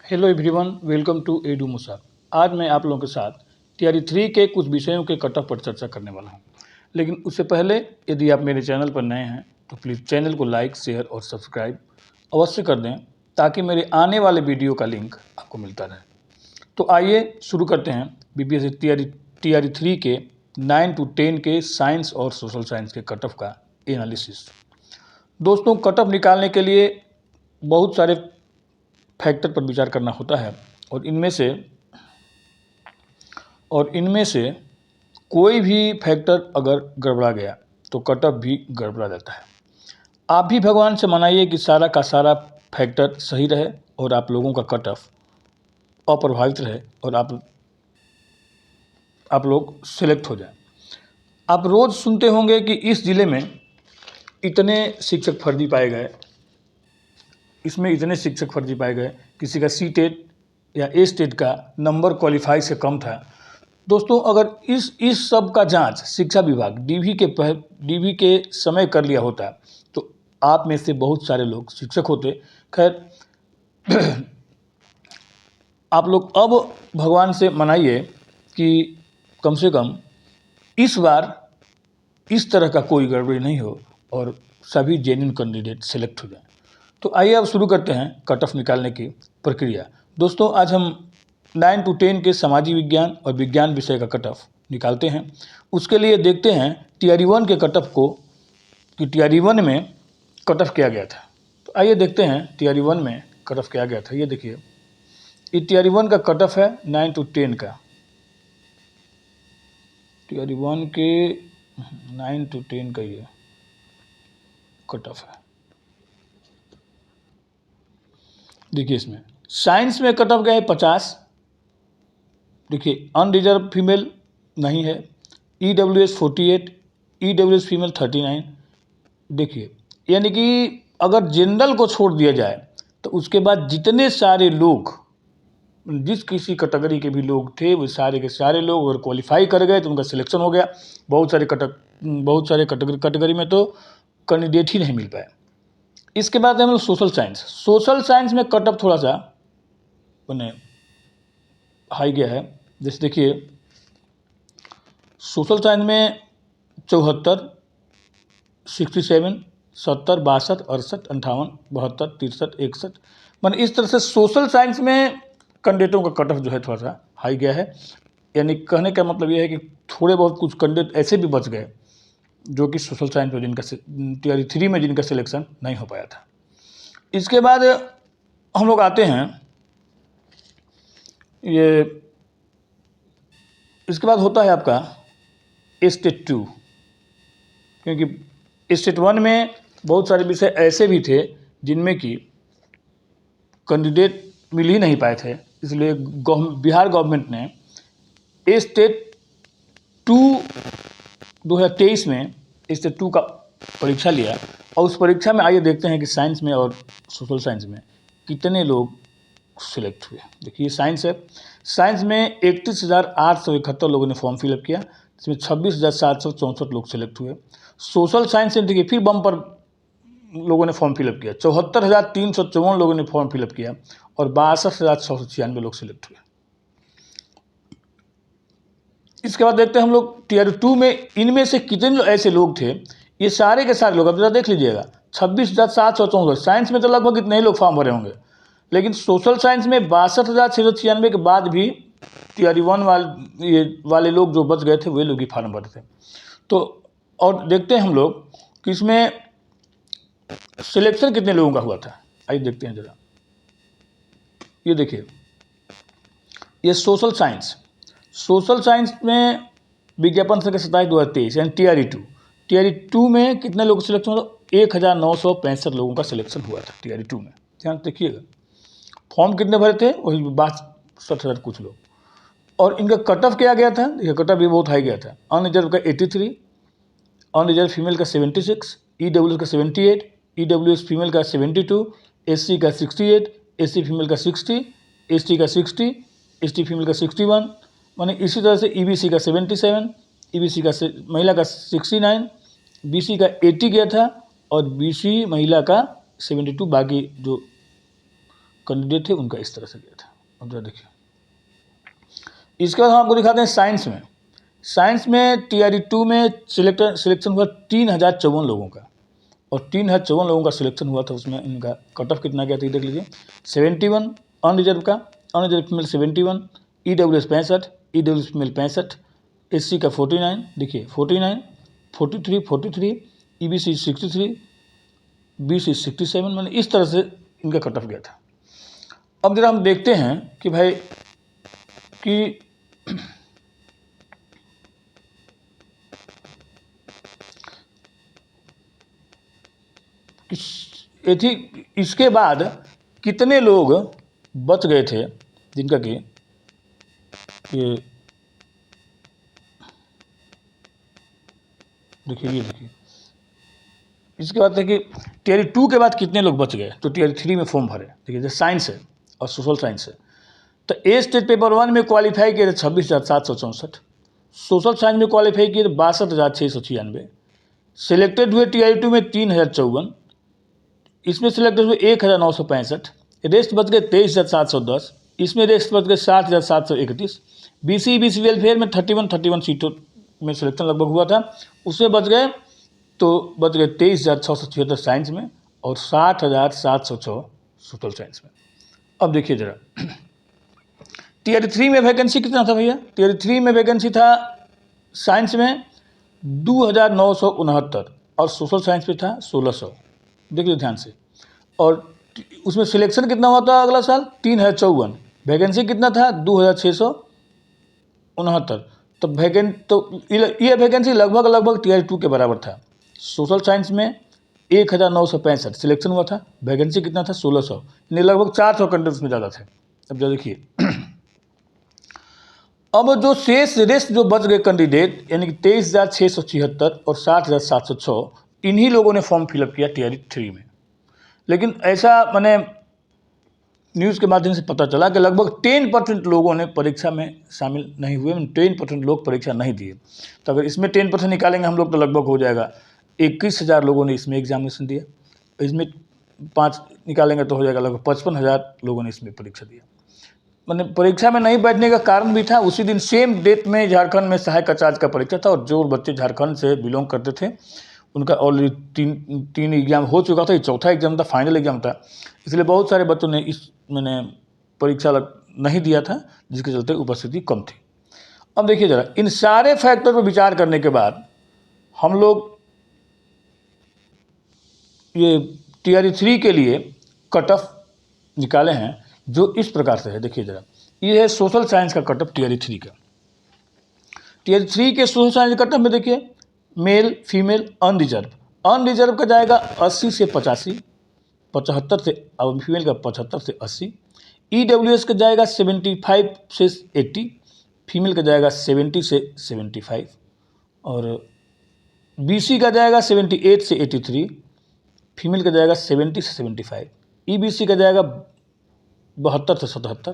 Hello everyone, welcome to Edu Musa. आज मैं आप लोगों के साथ तैयारी 3 के कुछ विषयों के कट ऑफ पर चर्चा करने वाला हूं। लेकिन उससे पहले यदि आप मेरे चैनल पर नए हैं तो प्लीज़ चैनल को लाइक, शेयर और सब्सक्राइब अवश्य कर दें ताकि मेरे आने वाले वीडियो का लिंक आपको मिलता रहे। तो आइए शुरू करते हैं बीपीएससी तैयारी 3 के 9 to 10 के साइंस और सोशल साइंस के कट ऑफ का एनालिसिस। दोस्तों, कट ऑफ निकालने के लिए बहुत सारे फैक्टर पर विचार करना होता है और इनमें से कोई भी फैक्टर अगर गड़बड़ा गया तो कट ऑफ भी गड़बड़ा जाता है। आप भी भगवान से मनाइए कि सारा का सारा फैक्टर सही रहे और आप लोगों का कट ऑफ अप्रभावित रहे और आप लोग सिलेक्ट हो जाएं। आप रोज़ सुनते होंगे कि इस ज़िले में इतने शिक्षक फर्जी पाए गए, इसमें इतने शिक्षक फर्जी पाए गए, किसी का सी टेट या ए स्टेट का नंबर क्वालिफाई से कम था। दोस्तों, अगर इस सब का जांच शिक्षा विभाग डीवी के समय कर लिया होता तो आप में से बहुत सारे लोग शिक्षक होते। खैर, आप लोग अब भगवान से मनाइए कि कम से कम इस बार इस तरह का कोई गड़बड़ी नहीं हो और सभी जेन्युइन कैंडिडेट सेलेक्ट हो जाएं। तो आइए अब शुरू करते हैं कट ऑफ निकालने की प्रक्रिया। दोस्तों, आज हम 9 to 10 के सामाजिक विज्ञान और विज्ञान विषय का कट ऑफ निकालते हैं। उसके लिए देखते हैं टीआरई 1 के कट ऑफ को कि टीआरई 1 में कट ऑफ किया गया था। तो आइए देखते हैं टीआरई 1 में कट ऑफ किया गया था। ये देखिए, ये टीआरई 1 का कट ऑफ है 9 to 10 का। टीआरई 1 के 9 to 10 का ये कट ऑफ है। देखिए, इसमें साइंस में कट ऑफ गया है 50। देखिए, अनरिजर्व फीमेल नहीं है, EWS 48, EWS फीमेल 39। देखिए, यानी कि अगर जनरल को छोड़ दिया जाए तो उसके बाद जितने सारे लोग, जिस किसी कैटेगरी के भी लोग थे, वो सारे के सारे लोग अगर क्वालिफाई कर गए तो उनका सिलेक्शन हो गया। बहुत सारे कैटेगरी में तो कैंडिडेट ही नहीं मिल पाए। इसके बाद हम लोग सोशल साइंस में कट ऑफ थोड़ा सा मैंने हाई गया है। जैसे देखिए, सोशल साइंस में 74, 67, 70, 62, 68, 58, 72, 63, 61, मैंने इस तरह से सोशल साइंस में कैंडिडेटों का कट ऑफ जो है थोड़ा सा हाई गया है। यानी कहने का मतलब ये है कि थोड़े बहुत कुछ कैंडिडेट ऐसे भी बच गए जो कि सोशल साइंस में जिनका टीआरई 3 में जिनका सिलेक्शन नहीं हो पाया था। इसके बाद हम लोग आते हैं इसके बाद होता है आपका स्टेट 2, क्योंकि स्टेट 1 में बहुत सारे विषय ऐसे भी थे जिनमें कि कैंडिडेट मिल ही नहीं पाए थे। इसलिए बिहार गवर्नमेंट ने स्टेट 2 2023 में स्टेट 2 का परीक्षा लिया और उस परीक्षा में आइए देखते हैं कि साइंस में और सोशल साइंस में कितने लोग सिलेक्ट हुए। देखिए, साइंस है, साइंस में 31,871 लोगों ने फॉर्म फिलअप किया, इसमें 26,764 लोग सिलेक्ट हुए। सोशल साइंस से देखिए फिर बम पर लोगों ने फॉर्म फिलअप किया, 74,354 लोगों ने फॉर्म फिलअप किया और 62,696 लोग सिलेक्ट हुए। इसके बाद देखते हैं हम लोग टीआरई 2 में इनमें से कितने ऐसे लोग थे। ये सारे के सारे लोग अब जरा देख लीजिएगा, 26,764। साइंस में तो लगभग इतने ही लोग फॉर्म भरे होंगे, लेकिन सोशल साइंस में 62,696 के बाद भी टीआरई 1 वाले लोग जो बच गए थे वे लोग ही फॉर्म भरे थे। तो और देखते हैं हम लोग कि इसमें सिलेक्शन कितने लोगों का हुआ था। आइए देखते हैं जरा। ये देखिए, ये सोशल साइंस में विज्ञापन संख्या 27/2023 यानी टीआरई 2 में कितने लोग सिलेक्शन हुआ? 1,965 लोगों का सिलेक्शन हुआ था टीआरई 2 में। ध्यान देखिएगा, फॉर्म कितने भरे थे? वही 62,000 कुछ लोग। और इनका कट ऑफ क्या गया था? देखिए, कट ऑफ भी बहुत हाई गया था। अनरिजर्व का 83, अनरिजर्व फीमेल का 76, EWS का 78, EWS फीमेल का 72, SC का 68, SC फीमेल का 60, ST का 60, ST फीमेल का 61, माने इसी तरह से EBC का 77, EBC का महिला का 69, BC का 80 गया था और BC महिला का 72। बाकी जो कैंडिडेट थे उनका इस तरह से गया था। अब जरा देखिए, इसके बाद हम आपको दिखाते हैं साइंस में। साइंस में TRE 2 में सिलेक्शन हुआ 3054 लोगों का, और 3054 लोगों का सिलेक्शन हुआ था। उसमें इनका कट ऑफ कितना गया था देख लीजिए, 71 अनरिजर्व का, unreserve female 71, EWS 65, EWS female 65, SC का 49, देखिए 49, 43, 43, EBC 63, BC 67, मैंने इस तरह से इनका कट ऑफ गया था। अब जरा हम देखते हैं कि भाई कि इसके बाद कितने लोग बच गए थे जिनका कि देखिए, ये देखिए, इसके बाद देखिए TRE 2 के बाद कितने लोग बच गए तो TRE 3 में फॉर्म भरे। देखिए जैसे साइंस है और सोशल साइंस है, तो ए स्टेट पेपर 1 में क्वालिफाई किए थे 26,764, सोशल साइंस में क्वालिफाई किए थे 62,696, सिलेक्टेड हुए TRE 2 में 3,054, इसमें सिलेक्टेड हुए 1,965, रेस्ट बच गए 23,710, इसमें रेस्ट बच गए 60,731, BC वेलफेयर में 31 सीटों में सिलेक्शन लगभग हुआ था, उसमें बच गए 23,676 साइंस में और 60,706 सोशल साइंस में। अब देखिए जरा TRE 3 में वैकेंसी कितना था भैया, TRE 3 में वैकेंसी था साइंस में 2,969 और सोशल साइंस में था 1,600, देख लीजिए ध्यान से। और उसमें सिलेक्शन कितना हुआ था अगला साल 3,054, वैकेंसी कितना था 2,669, तो ये वैकेंसी लगभग TRE 2 के बराबर था। सोशल साइंस में 1,965 सिलेक्शन हुआ था, वैकेंसी कितना था 1,600, यानी लगभग 400 कैंडिडेट्स में ज़्यादा थे। अब जो देखिए अब जो शेष रेस्ट जो बच गए कैंडिडेट यानी कि 23,676 और 60,706, इन्हीं लोगों ने फॉर्म फिलअप किया TRE 3 में। लेकिन ऐसा मैंने न्यूज़ के माध्यम से पता चला कि लगभग 10% लोगों ने परीक्षा में शामिल नहीं हुए, 10% लोग परीक्षा नहीं दिए। तो अगर इसमें 10% निकालेंगे हम लोग तो लगभग हो जाएगा 21,000 लोगों ने इसमें एग्जामिनेशन दिया, इसमें 5 निकालेंगे तो हो जाएगा लगभग 55,000 लोगों ने इसमें परीक्षा दिया। मैंने परीक्षा में नहीं बैठने का कारण भी था, उसी दिन सेम डेट में झारखंड में सहायक आचार्य का परीक्षा था, और जो बच्चे झारखंड से बिलोंग करते थे उनका ऑलरेडी तीन एग्जाम हो चुका था, ये चौथा एग्जाम था, फाइनल एग्जाम था, इसलिए बहुत सारे बच्चों ने मैंने परीक्षा नहीं दिया था, जिसके चलते उपस्थिति कम थी। अब देखिए जरा इन सारे फैक्टर पर विचार करने के बाद हम लोग ये TRE 3 के लिए कट ऑफ निकाले हैं जो इस प्रकार से है। देखिए जरा, ये है सोशल साइंस का कट ऑफ TRE 3 का। TRE 3 के सोशल साइंस कट ऑफ में देखिए मेल फीमेल अनरिजर्व का जाएगा 80 से 85, 75 से, और फीमेल का 75 से 80, EWS का जाएगा 75 से 80, फीमेल का जाएगा 70 से 75, और BC का जाएगा 78 से 83, फीमेल का जाएगा 70 से 75, EBC का जाएगा 72 से 77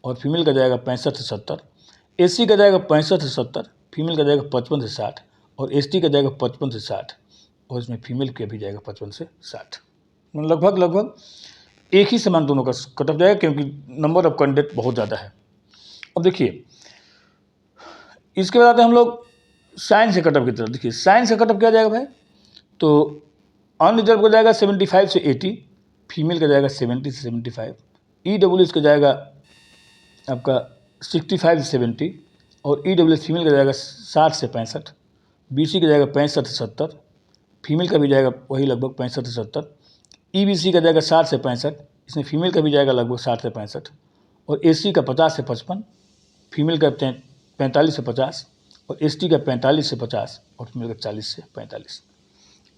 और फीमेल का जाएगा 65 से 70, SC का जाएगा 65 से 70, फीमेल का जाएगा 55 से 60, और ST का जाएगा 55 से 60, और इसमें फीमेल का भी जाएगा 55 से 60। लगभग एक ही समान दोनों का कट ऑफ जाएगा, क्योंकि नंबर ऑफ कैंडिडेट बहुत ज़्यादा है। अब देखिए इसके बाद आते हैं हम लोग साइंस के कट ऑफ की तरफ। देखिए साइंस का कट ऑफ क्या जाएगा भाई, तो अनरिजर्व का जाएगा 75 से 80, फीमेल का जाएगा 70 से 75, EWS का जाएगा आपका 65 से 70, और EWS फीमेल का जाएगा 60 से 65, BC का जाएगा 65 से 70, फीमेल का भी जाएगा वही लगभग 65 से 70, EBC का जाएगा 60 से 65, इसमें फीमेल का भी जाएगा लगभग 60 से 65, और SC का 50 से 55, फीमेल का 45 से 50, और ST का 45 से 50, और फीमेल का 40 से 45।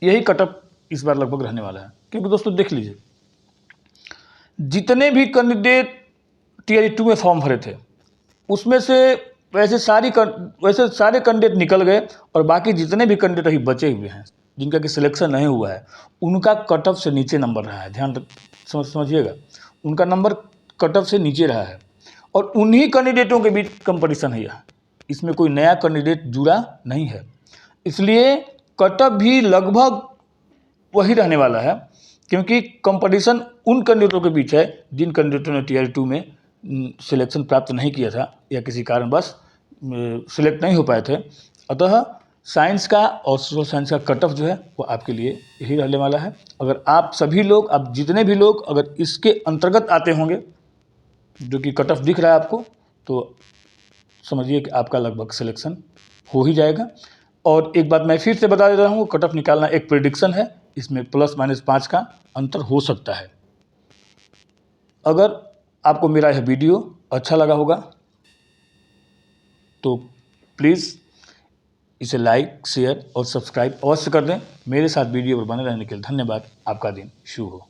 यही कटअप इस बार लगभग रहने वाला है, क्योंकि दोस्तों देख लीजिए जितने भी कैंडिडेट TRE 2 में फॉर्म भरे थे उसमें से वैसे सारे कैंडिडेट निकल गए, और बाकी जितने भी कैंडिडेट अभी बचे हुए हैं जिनका कि सिलेक्शन नहीं हुआ है उनका कट ऑफ से नीचे नंबर रहा है। ध्यान समझिएगा, उनका नंबर कट ऑफ से नीचे रहा है, और उन्हीं कैंडिडेटों के बीच कंपटीशन है। इसमें कोई नया कैंडिडेट जुड़ा नहीं है, इसलिए कट ऑफ भी लगभग वही रहने वाला है। क्योंकि कंपटीशन उन कैंडिडेटों के बीच है जिन कैंडिडेटों ने टीयर 2 में सिलेक्शन प्राप्त नहीं किया था या किसी कारणवश सिलेक्ट नहीं हो पाए थे। अतः साइंस का और सोशल साइंस का कट ऑफ जो है वो आपके लिए यही रहने वाला है। अगर आप सभी लोग, आप जितने भी लोग अगर इसके अंतर्गत आते होंगे, जो कि कट ऑफ दिख रहा है आपको, तो समझिए कि आपका लगभग सिलेक्शन हो ही जाएगा। और एक बात मैं फिर से बता दे रहा हूँ, कट ऑफ निकालना एक प्रेडिक्शन है, इसमें ±5 का अंतर हो सकता है। अगर आपको मेरा यह वीडियो अच्छा लगा होगा तो प्लीज़ इसे लाइक, शेयर और सब्सक्राइब अवश्य कर दें। मेरे साथ वीडियो पर बने रहने के लिए धन्यवाद। आपका दिन शुभ हो।